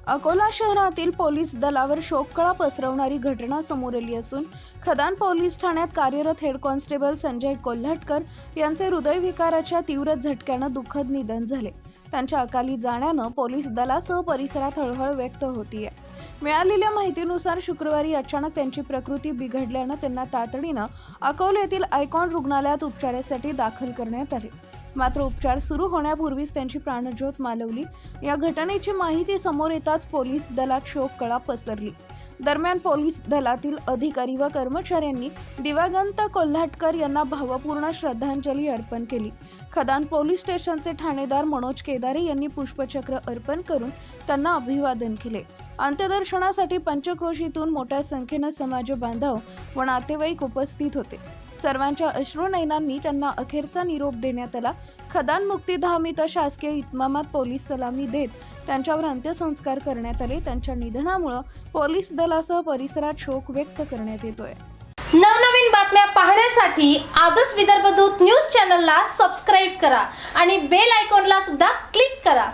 अकोला शहरातील पोलीस दलावर शोककळा पसरवणारी घटना समोर आली असून खदान पोलीस ठाण्यात कार्यरत हेड कॉन्स्टेबल संजय कोल्हटकर यांचे हृदयविकाराच्या तीव्र झटक्यानं दुःखद निधन झाले। त्यांच्या अकाली जाण्यानं पोलीस दलासह परिसरात हळहळ व्यक्त होतीये। मिळालेल्या माहितीनुसार शुक्रवारी अचानक त्यांची प्रकृती बिघडल्यानं त्यांना तातडीनं अकोल्यातील आयकॉन रुग्णालयात उपचारासाठी दाखल करण्यात आले। मात्र उपचार सुरू होण्यापूर्वीच त्यांची प्राणज्योत मालवली। या घटनेची माहिती समोर येताच पोलीस दलात शोककळा पसरली। दरम्यान पोलीस दलातील अधिकारी व कर्मचाऱ्यांनी दिवंगत कोल्हटकर यांना भावपूर्ण श्रद्धांजली अर्पण केली। खदान पोलीस स्टेशनचे ठाणेदार मनोज केदारे यांनी पुष्पचक्र अर्पण करून त्यांना अभिवादन केले। अंत्यदर्शनासाठी पंचक्रोशीतून मोठ्या संख्येने समाज बांधव व नातेवाईक उपस्थित होते। सर्वांच्या अश्रुनयनांनी त्यांना अखेरचा निरोप देण्यात आला। खदान मुक्तिधाम इथं शासकीय इतमामात पोलीस सलामी देत त्यांच्यावर अंत्यसंस्कार करण्यात आले। त्यांच्या निधनामुळे पोलीस दलासह परिसरात शोक व्यक्त करण्यात येतोय। नवनवीन बातम्या पाहण्यासाठी आजच विदर्भ दूत न्यूज चॅनलला सबस्क्राईब करा आणि बेल आयकॉनला सुद्धा क्लिक करा।